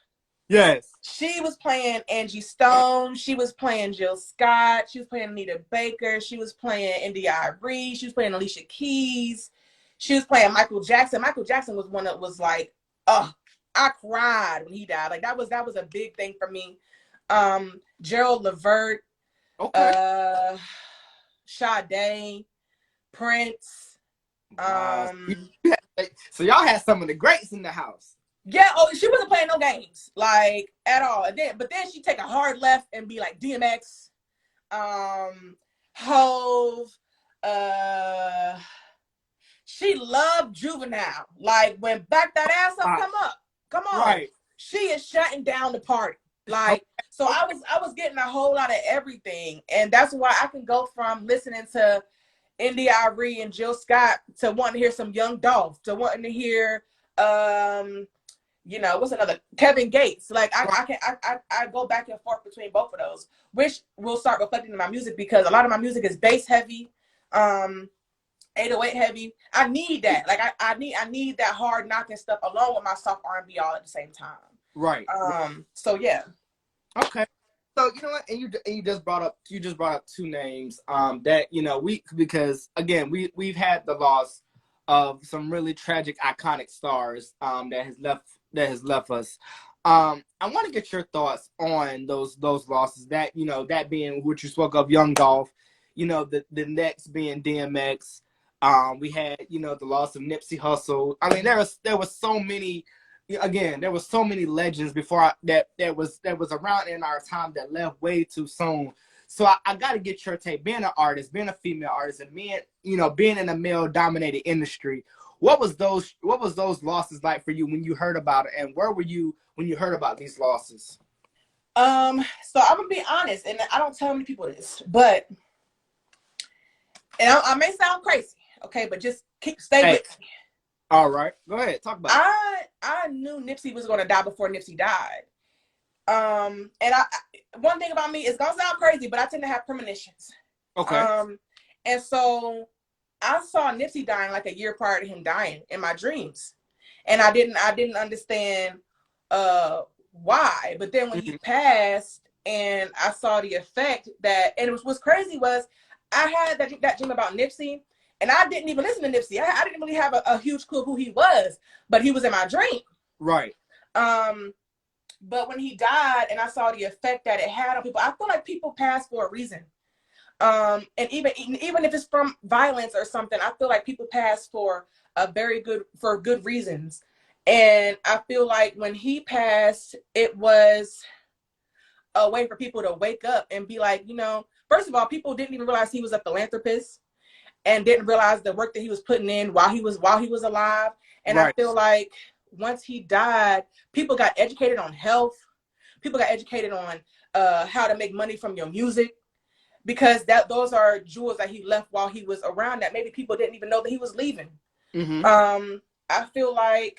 Yes. She was playing Angie Stone. She was playing Jill Scott. She was playing Anita Baker. She was playing India Arie. She was playing Alicia Keys. She was playing Michael Jackson. Michael Jackson was one that was like, oh, I cried when he died. Like that was a big thing for me. Gerald Levert, Okay. Sade, Prince. Wow. So y'all had some of the greats in the house. Yeah, oh, she wasn't playing no games, like at all. But then she'd take a hard left and be like DMX, Hove, she loved Juvenile. Like when Back That Ass Up come on. Right. She is shutting down the party. Okay. Like, so I was getting a whole lot of everything. And that's why I can go from listening to India Arie and Jill Scott to wanting to hear some Young Dolph, to wanting to hear what's another, Kevin Gates. Like I go back and forth between both of those, which will start reflecting in my music because a lot of my music is bass heavy, 808 heavy. I need that. Like I need that hard knocking stuff along with my soft R&B all at the same time. Right. So yeah. Okay. So you know what, and you just brought up two names that because again we've had the loss of some really tragic iconic stars that has left us. I want to get your thoughts on those losses, that that being what you spoke of, Young Dolph, the next being DMX. We had the loss of Nipsey Hussle. I mean there was so many. Again, there were so many legends before that was around in our time that left way too soon. So I got to get your take, being an artist, being a female artist, and being in a male dominated industry. What was those losses like for you when you heard about it, and where were you when you heard about these losses? So I'm gonna be honest, and I don't tell many people this, but I may sound crazy, okay, but just stay with me. All right, go ahead, talk about it. I knew Nipsey was going to die before Nipsey died. And one thing about me, it's gonna sound crazy, but I tend to have premonitions. Okay. And so I saw Nipsey dying like a year prior to him dying in my dreams, and I didn't understand why. But then when he passed, and I saw the effect that, and what's crazy was I had that dream about Nipsey. And I didn't even listen to Nipsey. I didn't really have a huge clue who he was, but he was in my dream. Right. But when he died and I saw the effect that it had on people, I feel like people pass for a reason. And even if it's from violence or something, I feel like people pass for good reasons. And I feel like when he passed, it was a way for people to wake up and be like, you know, first of all, people didn't even realize he was a philanthropist and didn't realize the work that he was putting in while he was alive. And I Right. feel like once he died, people got educated on health. People got educated on how to make money from your music, because those are jewels that he left while he was around that maybe people didn't even know that he was leaving. Mm-hmm. I feel like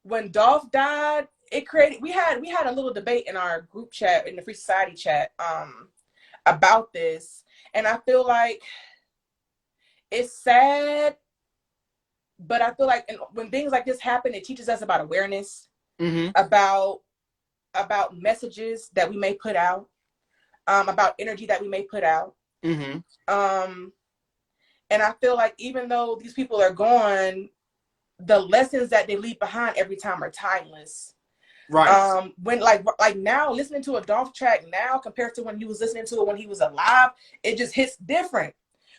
when Dolph died, it created we had a little debate in our group chat, in the Free Society chat, about this. And I feel like it's sad, but I feel like when things like this happen, it teaches us about awareness, Mm-hmm. about messages that we may put out, about energy that we may put out. Mm-hmm. Um, and I feel like even though these people are gone, the lessons that they leave behind every time are timeless. Right. When like now, listening to a Dolph track now compared to when you was listening to it when he was alive, it just hits different,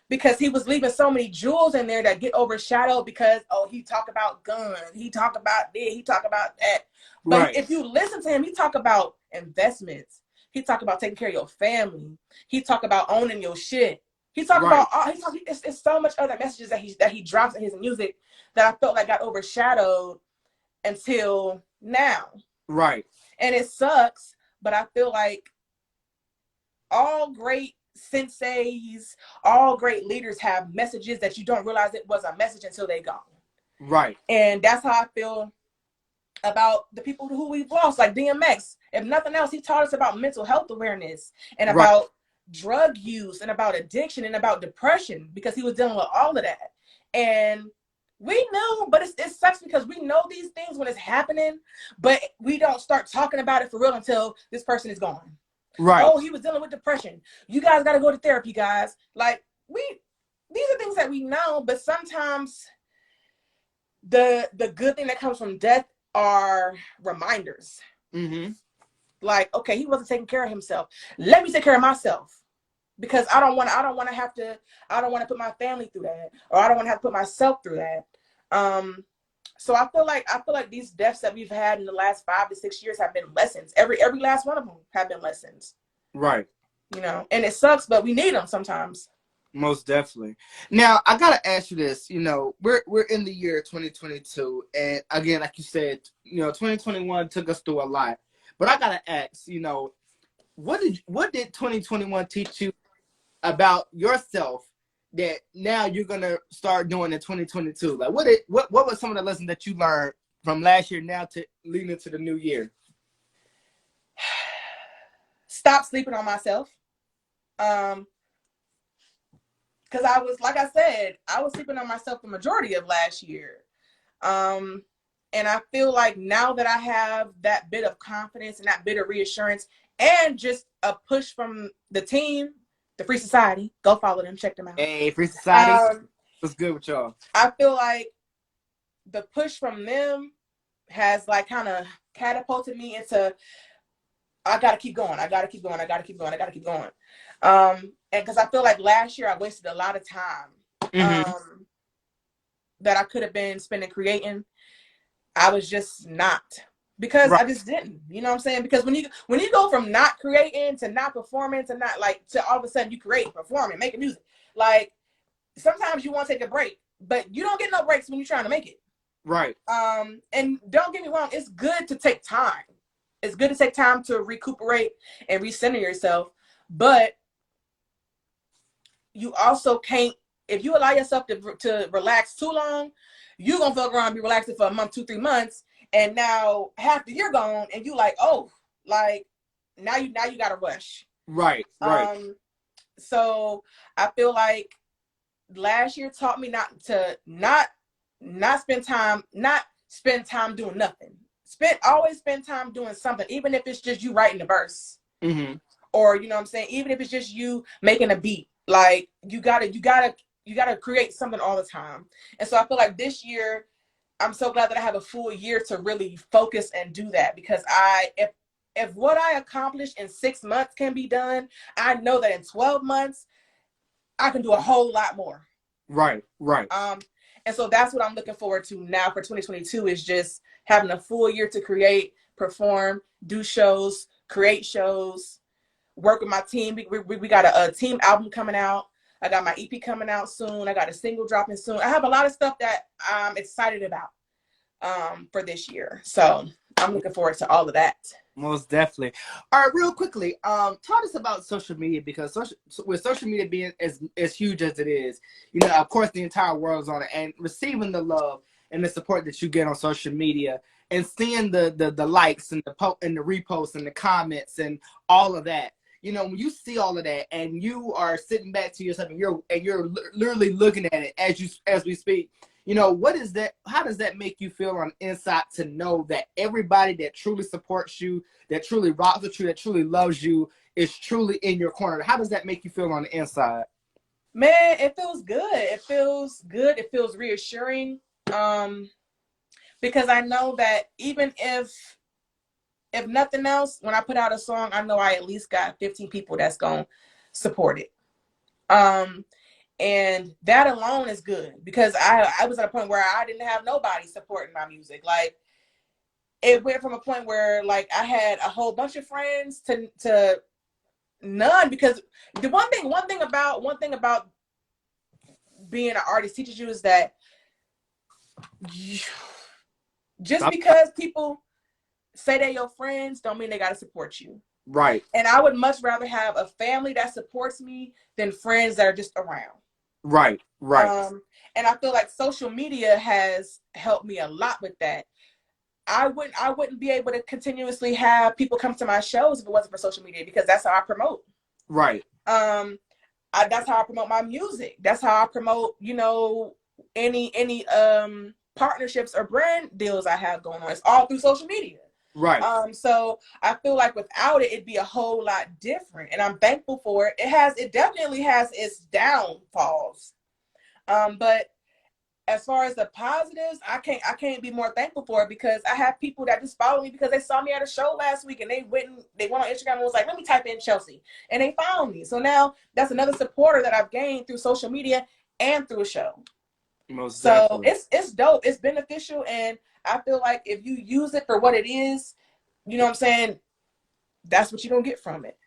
because he was leaving so many jewels in there that get overshadowed because, oh, he talk about guns, he talk about this, he talk about that. But Right. if you listen to him, he talk about investments, he talk about taking care of your family, he talk about owning your shit, he talk Right. about all, it's so much other messages that he drops in his music that I felt like got overshadowed until now. Right. And it sucks, but I feel like all great senseis, all great leaders have messages that you don't realize it was a message until they gone. Right. And that's how I feel about the people who we've lost, like DMX. If nothing else, he taught us about mental health awareness and Right. about drug use and about addiction and about depression, because he was dealing with all of that. And we knew, but it sucks because we know these things when it's happening, but we don't start talking about it for real until this person is gone. Right. Oh, he was dealing with depression. You guys got to go to therapy, guys. Like, these are things that we know, but sometimes the good thing that comes from death are reminders. Mm-hmm. Like, okay, he wasn't taking care of himself. Let me take care of myself, because I don't want to put my family through that, or I don't want to have to put myself through that. So I feel like these deaths that we've had in the last 5 to 6 years have been lessons. Every last one of them have been lessons. Right. You know, and it sucks, but we need them sometimes. Most definitely. Now, I gotta ask you this. We're in the year 2022, and again, like you said, 2021 took us through a lot. But I gotta ask, what did 2021 teach you about yourself that now you're gonna start doing in 2022? Like, what was some of the lessons that you learned from last year now to leading into the new year? Stop sleeping on myself. Because I was, like I said, I was sleeping on myself the majority of last year. Um, and I feel like now that I have that bit of confidence and that bit of reassurance and just a push from the team, the Free Society, go follow them, check them out. Hey, Free Society, Um, what's good with y'all? I feel like the push from them has like kind of catapulted me into, I gotta keep going, I gotta keep going, I gotta keep going, I gotta keep going. And because I feel like last year I wasted a lot of time Mm-hmm. that I could have been spending creating. I was just not, because Right. I just didn't. You know what I'm saying? Because when you go from not creating to not performing to not, like, to all of a sudden you create, performing, making music. Like, sometimes you want to take a break, but you don't get no breaks when you're trying to make it. Right. And don't get me wrong, it's good to take time. It's good to take time to recuperate and recenter yourself, but you also can't, if you allow yourself to relax too long, you're gonna feel around, be relaxing for a month, 2 3 months, and now half the year gone, and you like, oh, like, now you gotta rush. Right. Right. So I feel like last year taught me not spend time doing nothing. Always spend time doing something, even if it's just you writing the verse, Mm-hmm. or you know what I'm saying, even if it's just you making a beat. Like, you gotta create something all the time. And so I feel like this year I'm so glad that I have a full year to really focus and do that, because if what I accomplished in 6 months can be done, I know that in 12 months I can do a whole lot more. Right. Right. Um, And so that's what I'm looking forward to now for 2022, is just having a full year to create, perform, do shows, create shows, work with my team. We got a team album coming out. I got my EP coming out soon. I got a single dropping soon. I have a lot of stuff that I'm excited about for this year. So I'm looking forward to all of that. Most definitely. All right, real quickly, talk us about social media, because with social media being as huge as it is, you know, of course, the entire world's on it, and receiving the love and the support that you get on social media, and seeing the likes and the reposts and the comments and all of that. You know, when you see all of that, and you are sitting back to yourself, and you're literally looking at it as we speak. You know, what is that? How does that make you feel on the inside to know that everybody that truly supports you, that truly rocks with you, that truly loves you, is truly in your corner? How does that make you feel on the inside? Man, it feels good. It feels good. It feels reassuring. Because I know that even if nothing else, when I put out a song, I know I at least got 15 people that's gonna support it. And that alone is good, because I was at a point where I didn't have nobody supporting my music. Like, it went from a point where like I had a whole bunch of friends to none, because the one thing about being an artist teaches you is that just because people say they're your friends don't mean they got to support you. Right. And I would much rather have a family that supports me than friends that are just around. Right. Right. And I feel like social media has helped me a lot with that. I wouldn't be able to continuously have people come to my shows if it wasn't for social media, because that's how I promote. Right. That's how I promote my music. That's how I promote, you know, any partnerships or brand deals I have going on. It's all through social media. Right. So I feel like without it, it'd be a whole lot different, and I'm thankful for it. It definitely has its downfalls, but as far as the positives, I can't be more thankful for it, because I have people that just follow me because they saw me at a show last week, and they went on Instagram and was like, let me type in Chelsea, and they found me. So now that's another supporter that I've gained through social media and through a show. Most So definitely. it's dope. It's beneficial, and I feel like if you use it for what it is, you know what I'm saying, that's what you're gonna get from it.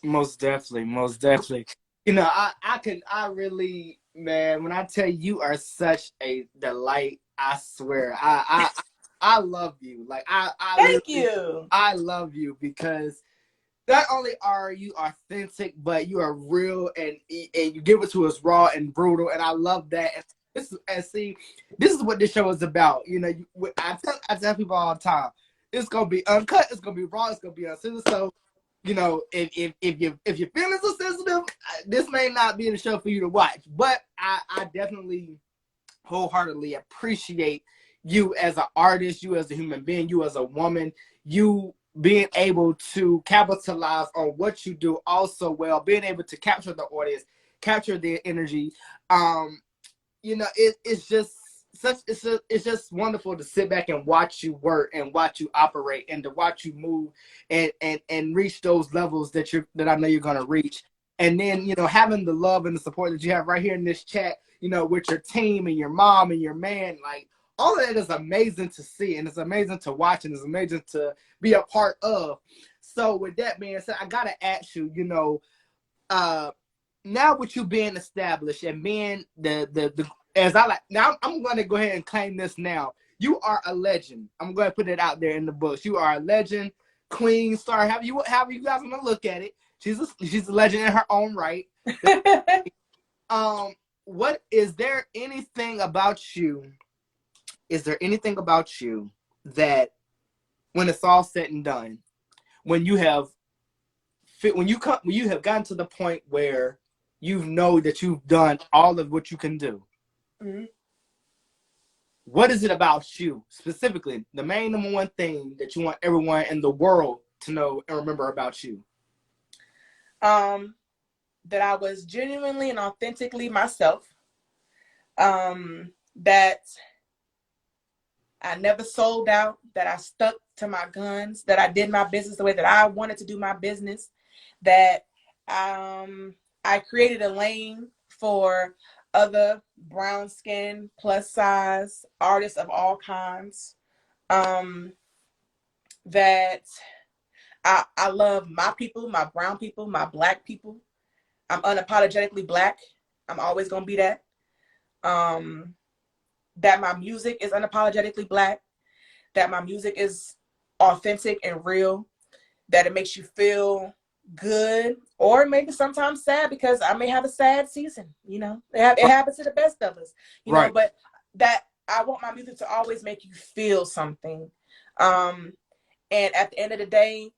Most definitely. Most definitely. You know, I really, man, when I tell you, you are such a delight, I swear. I love you. Like I Thank literally, you. I love you, because not only are you authentic, but you are real, and you give it to us raw and brutal, and I love that. This is what this show is about. You know, I tell people all the time, it's gonna be uncut, it's gonna be raw, it's gonna be uncensored. So, you know, if your feelings are sensitive, this may not be the show for you to watch. But I definitely wholeheartedly appreciate you as an artist, you as a human being, you as a woman, you being able to capitalize on what you do also well, being able to capture the audience, capture their energy. You know, it's just it's just wonderful to sit back and watch you work and watch you operate and to watch you move and reach those levels that I know you're gonna reach. And then, you know, having the love and the support that you have right here in this chat, you know, with your team and your mom and your man, like all of that is amazing to see, and it's amazing to watch, and it's amazing to be a part of. So with that being said, I gotta ask you, you know, now with you being established and being the as I like now, I'm going to go ahead and claim this now. You are a legend. I'm going to put it out there in the books. You are a legend, queen, star. However you guys want to look at it. She's a legend in her own right. What is there anything about you? Is there anything about you that, when it's all said and done, when you have when you have gotten to the point where you know that you've done all of what you can do, Mm-hmm. what is it about you specifically, the main number one thing that you want everyone in the world to know and remember about you? That I was genuinely and authentically myself. That I never sold out, that I stuck to my guns, that I did my business the way that I wanted to do my business, that I created a lane for other brown skin, plus size artists of all kinds. That I love my people, my brown people, my black people. I'm unapologetically black. I'm always gonna be that. That my music is unapologetically black. That my music is authentic and real. That it makes you feel good, or maybe sometimes sad, because I may have a sad season. It happens to the best of us. Right. But that I want my music to always make you feel something. And at the end of the day,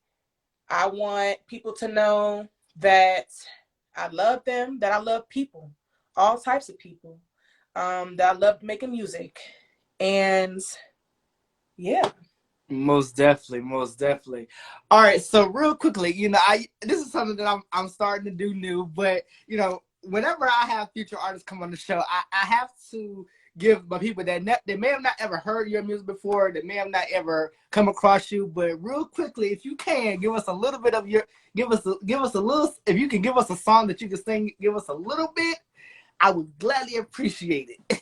I want people to know that I love them, that I love people, all types of people, that I love making music. And yeah. Most definitely, most definitely. All right, so real quickly, this is something that I'm starting to do new, but whenever I have future artists come on the show, I have to give my people that they may have not ever heard your music before, that may have not ever come across you, but real quickly, if you can give us a little bit of give us a little, if you can give us a song that you can sing, give us a little bit, I would gladly appreciate it.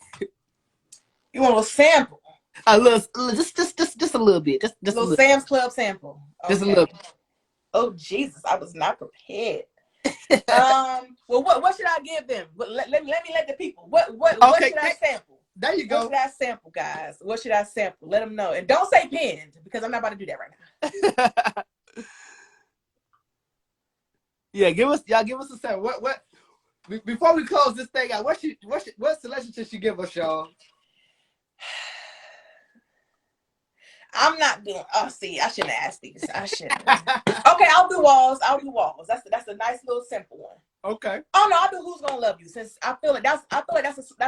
You want a sample? A little, just a little bit, just a little little, Sam's Club sample. Okay. just a little. Oh Jesus, I was not prepared. Well, what should I give them? Let me let the people. What should I sample? There you go. What should I sample, guys? What should I sample? Let them know, and don't say pinned, because I'm not about to do that right now. Yeah, give us a sample. What before we close this thing out? What selection should you give us, y'all? I'm not doing. Oh, see, I shouldn't ask these. I shouldn't. Okay, I'll do walls. That's a nice little simple one. Okay. Oh no, I'll do Who's Gonna Love You, since I feel like that's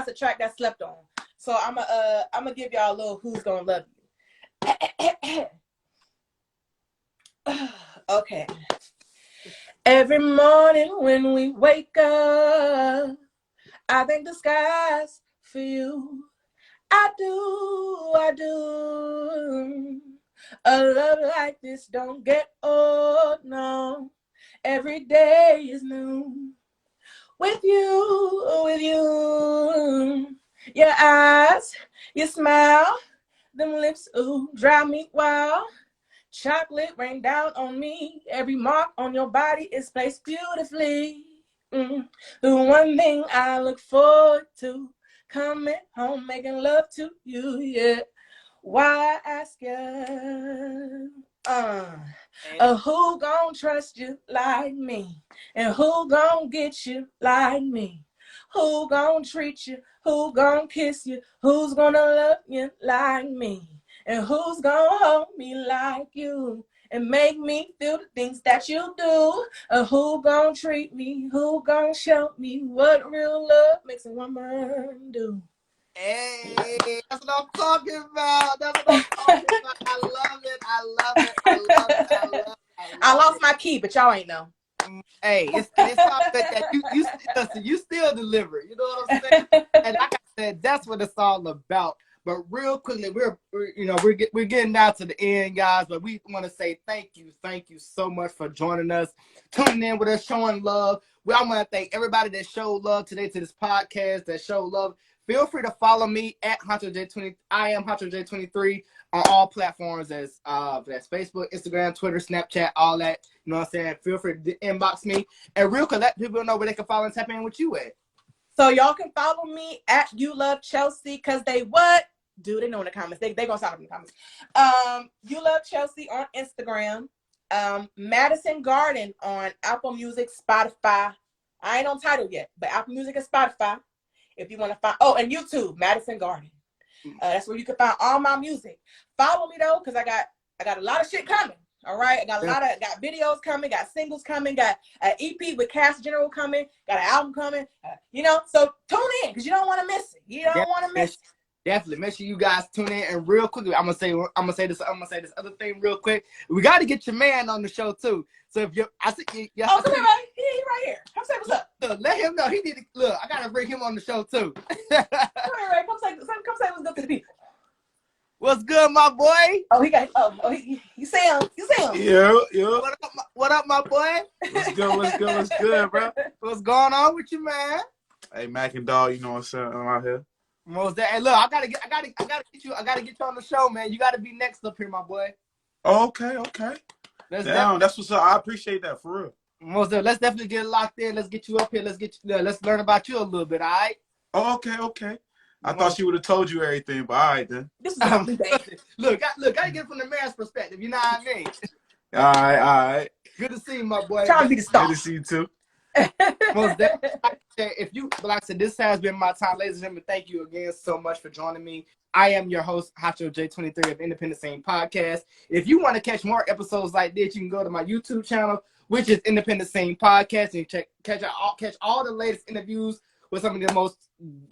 a track that's slept on. So I'm gonna give y'all a little Who's Gonna Love You. Okay. Every morning when we wake up, I thank the skies for you. I do. A love like this don't get old, no. Every day is new. With you. Your eyes, your smile, them lips, ooh, drive me wild. Chocolate rain down on me. Every mark on your body is placed beautifully. The one thing I look forward to, coming home, making love to you, yeah. Why ask you? Who gon' trust you like me? And who gon' get you like me? Who gon' treat you? Who gon' kiss you? Who's gonna love you like me? And who's gonna hold me like you? And make me feel the things that you do. Who gon' treat me? Who gon' show me what real love makes a woman do? Hey, that's what I'm talking about. I love it. I lost my key, but y'all ain't know. Hey, it's all good that you still deliver. You know what I'm saying? And like I said, that's what it's all about. But real quickly, we're getting down to the end, guys. But we want to say thank you so much for joining us, tuning in with us, showing love. I want to thank everybody that showed love today to this podcast, that showed love. Feel free to follow me at HunterJ20. I am HunterJ23 on all platforms, that's Facebook, Instagram, Twitter, Snapchat, all that. You know what I'm saying? Feel free to inbox me. And real quick, let people know where they can follow and tap in with you at. So y'all can follow me at You Love Chelsea, because they what? Do they know in the comments? They gonna sign up in the comments. You Love Chelsea on Instagram. Madison Garden on Apple Music, Spotify. I ain't on Tidal yet, but Apple Music and Spotify. If you want to find, and YouTube, Madison Garden. That's where you can find all my music. Follow me though, because I got a lot of shit coming. All right, I got got videos coming, got singles coming, got an EP with Cast General coming, got an album coming. So tune in, because you don't want to miss it. You don't want to miss it. Definitely. Make sure you guys tune in. And real quickly, I'm gonna say this other thing real quick. We got to get your man on the show too. So if you, I see, come here, right? He right here. Come say what's up. Look, let him know. He need to look. I gotta bring him on the show too. Come here, Ray. Come say what's good to the people. What's good, my boy? Oh, he got. You see him? Yeah. What up, my boy? What's good, bro? What's going on with you, man? Hey, Mac and Dog, you know what I'm saying? I'm out here. Most that. Hey, look, I gotta get you on the show, man. You gotta be next up here, my boy. Oh, okay, okay. Let's Damn, that's what's up. I appreciate that for real. let's definitely get locked in. Let's get you up here. Let's learn about you a little bit. All right. Oh, okay, okay. I thought Most, she would have told you everything, but all right then. This is an only date. gotta get it from the man's perspective. You know what I mean? All right, all right. Good to see you, my boy. Trying to be the Good star. to see you too. Most definitely. Like I said, this has been my time, ladies and gentlemen. Thank you again so much for joining me. I am your host, Hacho J23 of Independent Scene Podcast. If you want to catch more episodes like this, you can go to my YouTube channel, which is Independent Scene Podcast, and catch all the latest interviews with some of the most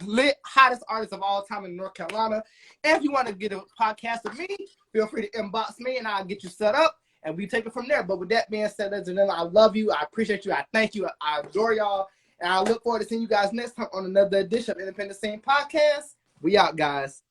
lit, hottest artists of all time in North Carolina. And if you want to get a podcast with me, feel free to inbox me, and I'll get you set up. And we take it from there. But with that being said, ladies and gentlemen, I love you. I appreciate you. I thank you. I adore y'all. And I look forward to seeing you guys next time on another edition of Independent Scene Podcast. We out, guys.